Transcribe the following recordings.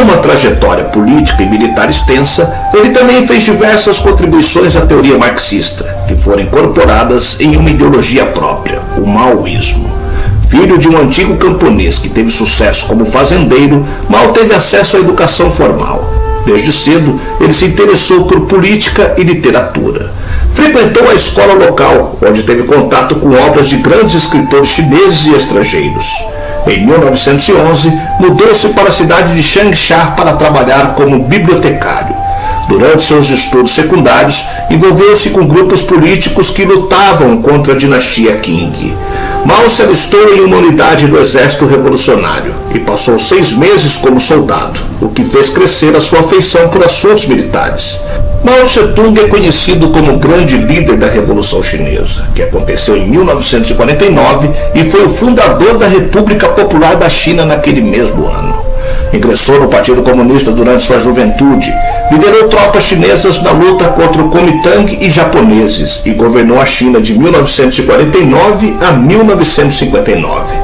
uma trajetória política e militar extensa, ele também fez diversas contribuições à teoria marxista, que foram incorporadas em uma ideologia própria, o maoísmo. Filho de um antigo camponês que teve sucesso como fazendeiro, Mao teve acesso à educação formal. Desde cedo, ele se interessou por política e literatura. Frequentou a escola local, onde teve contato com obras de grandes escritores chineses e estrangeiros. Em 1911, mudou-se para a cidade de Changsha para trabalhar como bibliotecário. Durante seus estudos secundários, envolveu-se com grupos políticos que lutavam contra a dinastia Qing. Mao se alistou em uma unidade do exército revolucionário e passou 6 meses como soldado, o que fez crescer a sua afeição por assuntos militares. Mao Tse-tung é conhecido como o grande líder da Revolução Chinesa, que aconteceu em 1949 e foi o fundador da República Popular da China naquele mesmo ano. Ingressou no Partido Comunista durante sua juventude, liderou tropas chinesas na luta contra o Kuomintang e japoneses e governou a China de 1949 a 1959.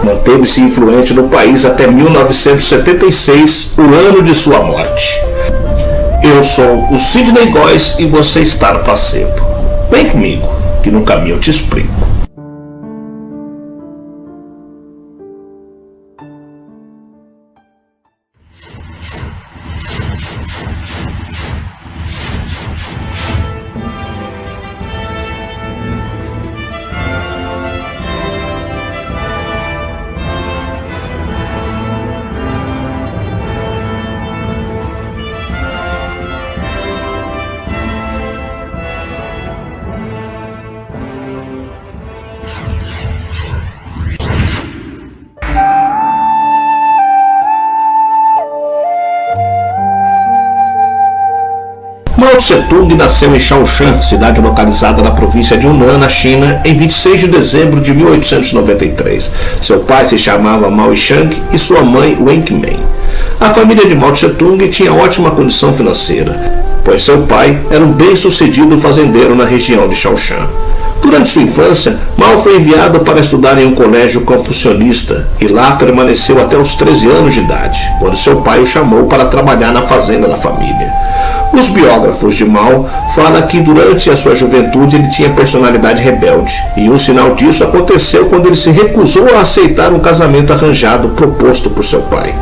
Manteve-se influente no país até 1976, o ano de sua morte. Eu sou o Sidney Góes e você está no Placebo. Vem comigo, que no caminho eu te explico. Mao Tse-tung nasceu em Shaoshan, cidade localizada na província de Yunnan, na China, em 26 de dezembro de 1893. Seu pai se chamava Mao Yichang e sua mãe Wen Qimei. A família de Mao Tse-tung tinha ótima condição financeira, pois seu pai era um bem-sucedido fazendeiro na região de Shaoshan. Durante sua infância, Mao foi enviado para estudar em um colégio confucionista e lá permaneceu até os 13 anos de idade, quando seu pai o chamou para trabalhar na fazenda da família. Os biógrafos de Mao falam que durante a sua juventude ele tinha personalidade rebelde, e um sinal disso aconteceu quando ele se recusou a aceitar um casamento arranjado proposto por seu pai.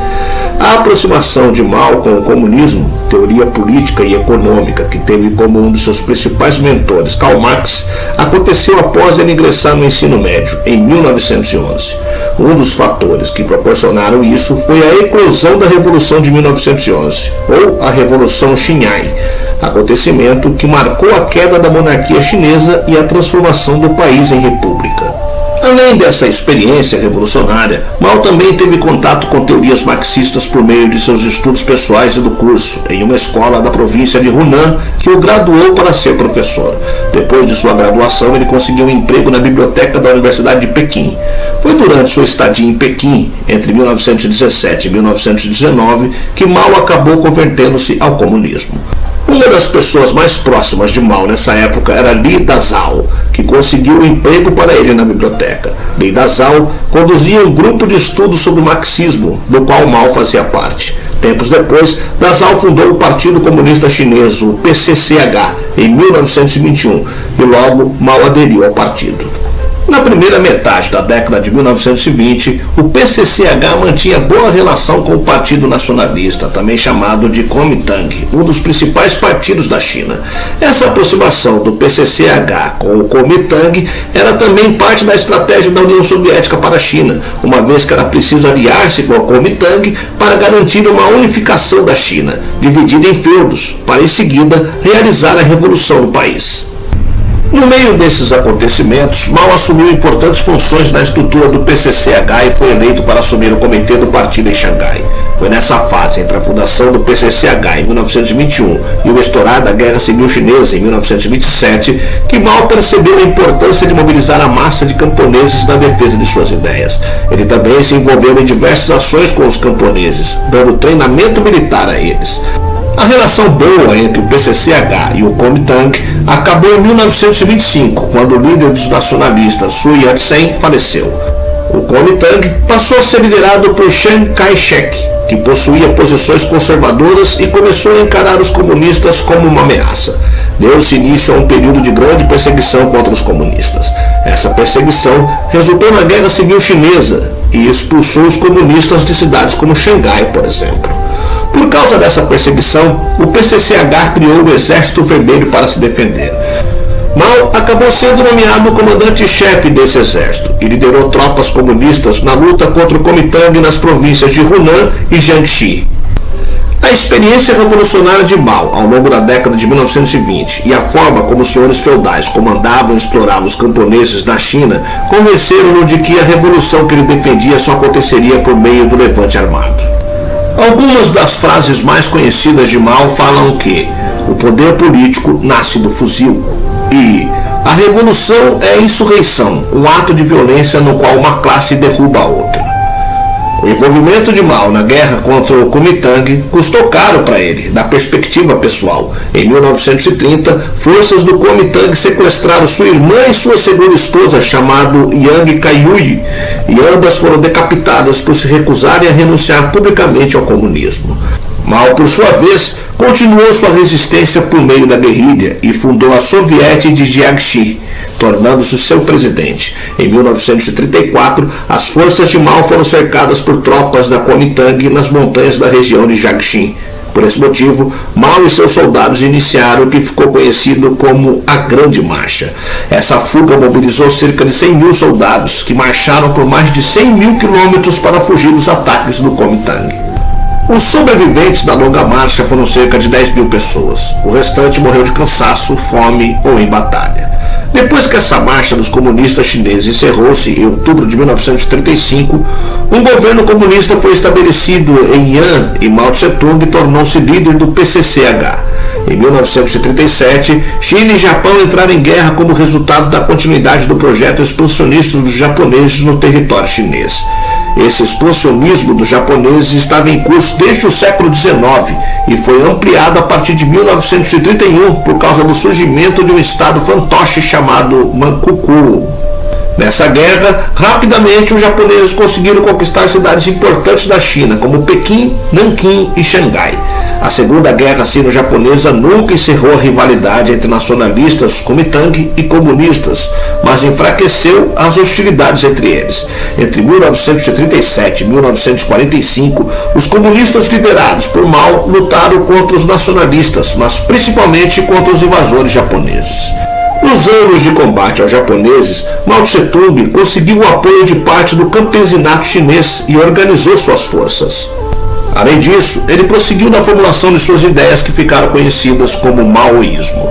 A aproximação de Mao com o comunismo, teoria política e econômica que teve como um dos seus principais mentores Karl Marx, aconteceu após ele ingressar no ensino médio, em 1911. Um dos fatores que proporcionaram isso foi a eclosão da Revolução de 1911, ou a Revolução Xinhai, acontecimento que marcou a queda da monarquia chinesa e a transformação do país em república. Além dessa experiência revolucionária, Mao também teve contato com teorias marxistas por meio de seus estudos pessoais e do curso, em uma escola da província de Hunan, que o graduou para ser professor. Depois de sua graduação, ele conseguiu um emprego na biblioteca da Universidade de Pequim. Foi durante sua estadia em Pequim, entre 1917 e 1919, que Mao acabou convertendo-se ao comunismo. Uma das pessoas mais próximas de Mao nessa época era Li Dazhao, que conseguiu um emprego para ele na biblioteca. Li Dazhao conduzia um grupo de estudos sobre o marxismo, do qual Mao fazia parte. Tempos depois, Dazhao fundou o Partido Comunista Chinês, o PCCH, em 1921, e logo Mao aderiu ao partido. Na primeira metade da década de 1920, o PCCH mantinha boa relação com o Partido Nacionalista, também chamado de Kuomintang, um dos principais partidos da China. Essa aproximação do PCCH com o Kuomintang era também parte da estratégia da União Soviética para a China, uma vez que era preciso aliar-se com a Kuomintang para garantir uma unificação da China, dividida em feudos, para em seguida realizar a revolução no país. No meio desses acontecimentos, Mao assumiu importantes funções na estrutura do PCCH e foi eleito para assumir o comitê do partido em Xangai. Foi nessa fase, entre a fundação do PCCH em 1921 e o estourar da Guerra Civil Chinesa em 1927, que Mao percebeu a importância de mobilizar a massa de camponeses na defesa de suas ideias. Ele também se envolveu em diversas ações com os camponeses, dando treinamento militar a eles. A relação boa entre o PCCH e o Kuomintang acabou em 1925, quando o líder dos nacionalistas, Sun Yat-sen, faleceu. O Kuomintang passou a ser liderado por Chiang Kai-shek, que possuía posições conservadoras e começou a encarar os comunistas como uma ameaça. Deu-se início a um período de grande perseguição contra os comunistas. Essa perseguição resultou na Guerra Civil Chinesa e expulsou os comunistas de cidades como Xangai, por exemplo. Por causa dessa perseguição, o PCCH criou o Exército Vermelho para se defender. Mao acabou sendo nomeado comandante-chefe desse exército e liderou tropas comunistas na luta contra o Kuomintang nas províncias de Hunan e Jiangxi. A experiência revolucionária de Mao ao longo da década de 1920 e a forma como os senhores feudais comandavam e exploravam os camponeses na China convenceram-no de que a revolução que ele defendia só aconteceria por meio do levante armado. Algumas das frases mais conhecidas de Mao falam que o poder político nasce do fuzil e a revolução é a insurreição, um ato de violência no qual uma classe derruba a outra. O envolvimento de Mao na guerra contra o Kuomintang custou caro para ele, da perspectiva pessoal. Em 1930, forças do Kuomintang sequestraram sua irmã e sua segunda esposa, chamado Yang Kaiui, e ambas foram decapitadas por se recusarem a renunciar publicamente ao comunismo. Mao, por sua vez, continuou sua resistência por meio da guerrilha e fundou a Soviet de Jiangxi, tornando-se seu presidente. Em 1934, as forças de Mao foram cercadas por tropas da Kuomintang nas montanhas da região de Jiangxi. Por esse motivo, Mao e seus soldados iniciaram o que ficou conhecido como a Grande Marcha. Essa fuga mobilizou cerca de 100 mil soldados, que marcharam por mais de 100 mil quilômetros para fugir dos ataques do Kuomintang. Os sobreviventes da longa marcha foram cerca de 10 mil pessoas. O restante morreu de cansaço, fome ou em batalha. Depois que essa marcha dos comunistas chineses encerrou-se em outubro de 1935, um governo comunista foi estabelecido em Yan e Mao Tse-tung tornou-se líder do PCCH. Em 1937, China e Japão entraram em guerra como resultado da continuidade do projeto expansionista dos japoneses no território chinês. Esse expansionismo dos japoneses estava em curso desde o século XIX e foi ampliado a partir de 1931 por causa do surgimento de um estado fantoche chamado Manchukuo. Nessa guerra, rapidamente os japoneses conseguiram conquistar cidades importantes da China, como Pequim, Nanquim e Xangai. A Segunda Guerra Sino-Japonesa nunca encerrou a rivalidade entre nacionalistas Kuomintang e comunistas, mas enfraqueceu as hostilidades entre eles. Entre 1937 e 1945, os comunistas liderados por Mao lutaram contra os nacionalistas, mas principalmente contra os invasores japoneses. Nos anos de combate aos japoneses, Mao Tse-tung conseguiu o apoio de parte do campesinato chinês e organizou suas forças. Além disso, ele prosseguiu na formulação de suas ideias que ficaram conhecidas como maoísmo.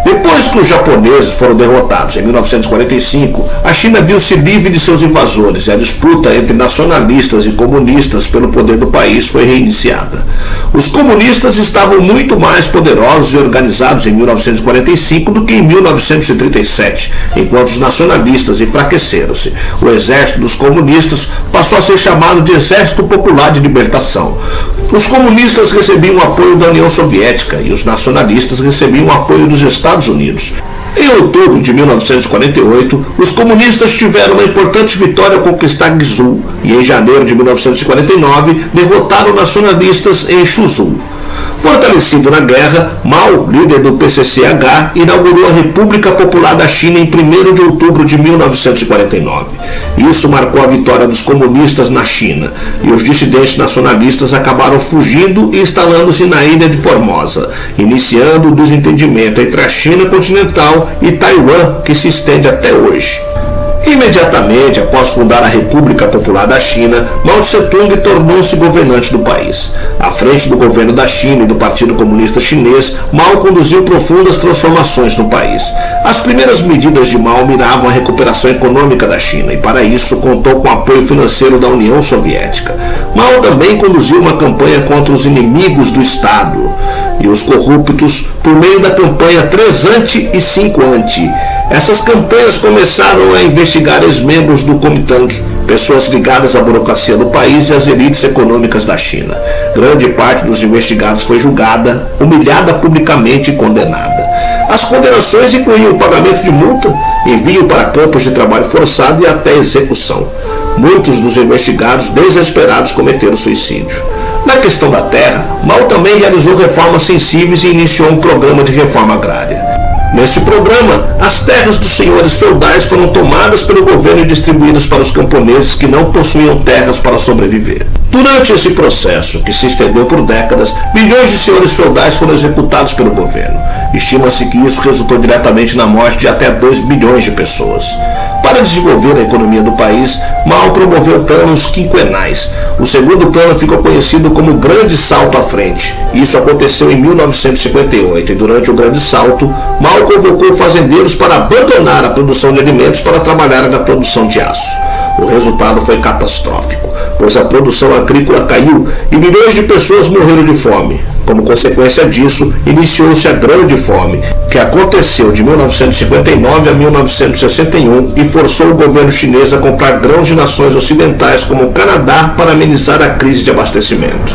Depois que os japoneses foram derrotados em 1945, a China viu-se livre de seus invasores e a disputa entre nacionalistas e comunistas pelo poder do país foi reiniciada. Os comunistas estavam muito mais poderosos e organizados em 1945 do que em 1937, enquanto os nacionalistas enfraqueceram-se. O exército dos comunistas passou a ser chamado de Exército Popular de Libertação. Os comunistas recebiam o apoio da União Soviética e os nacionalistas recebiam o apoio dos Estados Unidos. Em outubro de 1948, os comunistas tiveram uma importante vitória ao conquistar Guizhou e em janeiro de 1949 derrotaram nacionalistas em Suzhou. Fortalecido na guerra, Mao, líder do PCCH, inaugurou a República Popular da China em 1º de outubro de 1949. Isso marcou a vitória dos comunistas na China, e os dissidentes nacionalistas acabaram fugindo e instalando-se na ilha de Formosa, iniciando o desentendimento entre a China continental e Taiwan, que se estende até hoje. Imediatamente após fundar a República Popular da China, Mao Tse-tung tornou-se governante do país. À frente do governo da China e do Partido Comunista Chinês, Mao conduziu profundas transformações no país. As primeiras medidas de Mao miravam a recuperação econômica da China e, para isso, contou com o apoio financeiro da União Soviética. Mao também conduziu uma campanha contra os inimigos do Estado e os corruptos por meio da campanha 3 Anti e 5 Anti. Essas campanhas começaram a investigar ex-membros do Kuomintang, pessoas ligadas à burocracia do país e às elites econômicas da China. Grande parte dos investigados foi julgada, humilhada publicamente e condenada. As condenações incluíam o pagamento de multa, envio para campos de trabalho forçado e até execução. Muitos dos investigados desesperados cometeram suicídio. Na questão da terra, Mao também realizou reformas sensíveis e iniciou um programa de reforma agrária. Nesse programa, as terras dos senhores feudais foram tomadas pelo governo e distribuídas para os camponeses que não possuíam terras para sobreviver. Durante esse processo, que se estendeu por décadas, milhões de senhores feudais foram executados pelo governo. Estima-se que isso resultou diretamente na morte de até 2 milhões de pessoas. Para desenvolver a economia do país, Mao promoveu planos quinquenais. O segundo plano ficou conhecido como Grande Salto à Frente. Isso aconteceu em 1958 e durante o Grande Salto, Mao convocou fazendeiros para abandonar a produção de alimentos para trabalhar na produção de aço. O resultado foi catastrófico, pois a produção agrícola caiu e milhões de pessoas morreram de fome. Como consequência disso, iniciou-se a Grande Fome, que aconteceu de 1959 a 1961 e forçou o governo chinês a comprar grãos de nações ocidentais como o Canadá para amenizar a crise de abastecimento.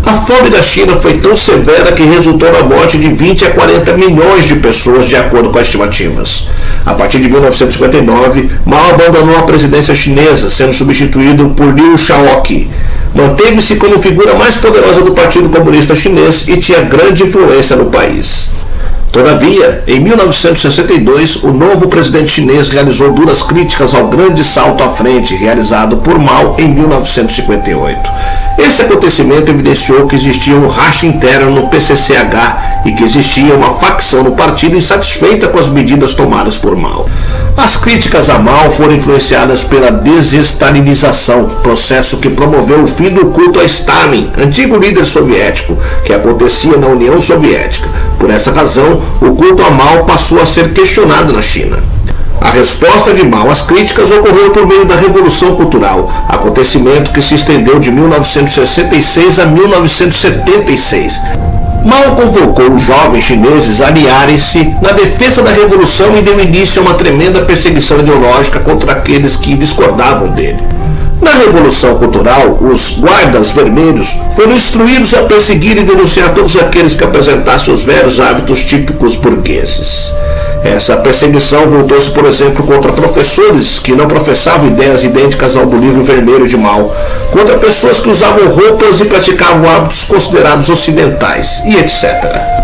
A fome da China foi tão severa que resultou na morte de 20 a 40 milhões de pessoas, de acordo com as estimativas. A partir de 1959, Mao abandonou a presidência chinesa, sendo substituído por Liu Shaoqi. Manteve-se como figura mais poderosa do Partido Comunista Chinês e tinha grande influência no país. Todavia, em 1962, o novo presidente chinês realizou duras críticas ao Grande Salto à Frente, realizado por Mao em 1958. Esse acontecimento evidenciou que existia um racha interno no PCCH e que existia uma facção no partido insatisfeita com as medidas tomadas por Mao. As críticas a Mao foram influenciadas pela desestalinização, processo que promoveu o fim do culto a Stalin, antigo líder soviético, que acontecia na União Soviética. Por essa razão, o culto a Mao passou a ser questionado na China. A resposta de Mao às críticas ocorreu por meio da Revolução Cultural, acontecimento que se estendeu de 1966 a 1976. Mao convocou os jovens chineses a aliarem-se na defesa da Revolução e deu início a uma tremenda perseguição ideológica contra aqueles que discordavam dele. Na Revolução Cultural, os guardas vermelhos foram instruídos a perseguir e denunciar todos aqueles que apresentassem os velhos hábitos típicos burgueses. Essa perseguição voltou-se, por exemplo, contra professores que não professavam ideias idênticas ao do livro vermelho de Mao, contra pessoas que usavam roupas e praticavam hábitos considerados ocidentais, e etc.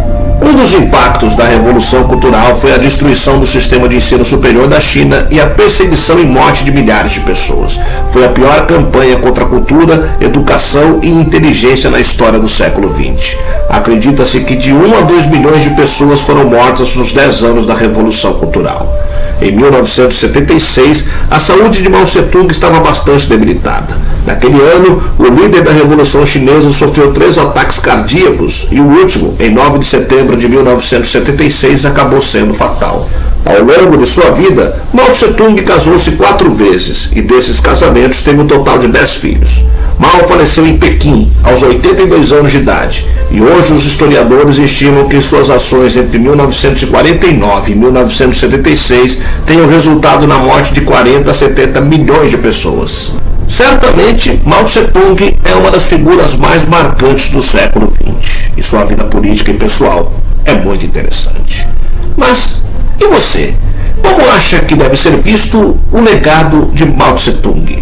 Um dos impactos da Revolução Cultural foi a destruição do sistema de ensino superior da China e a perseguição e morte de milhares de pessoas. Foi a pior campanha contra a cultura, educação e inteligência na história do século XX. Acredita-se que de 1 a 2 milhões de pessoas foram mortas nos 10 anos da Revolução Cultural. Em 1976, a saúde de Mao Tse-tung estava bastante debilitada. Naquele ano, o líder da Revolução Chinesa sofreu 3 ataques cardíacos e o último, em 9 de setembro de 1976, acabou sendo fatal. Ao longo de sua vida, Mao Tse-tung casou-se 4 vezes e desses casamentos teve um total de 10 filhos. Mao faleceu em Pequim, aos 82 anos de idade, e hoje os historiadores estimam que suas ações entre 1949 e 1976 tenham resultado na morte de 40 a 70 milhões de pessoas. Certamente, Mao Tse-tung é uma das figuras mais marcantes do século XX, e sua vida política e pessoal é muito interessante. Mas, e você? Como acha que deve ser visto o legado de Mao Tse-tung?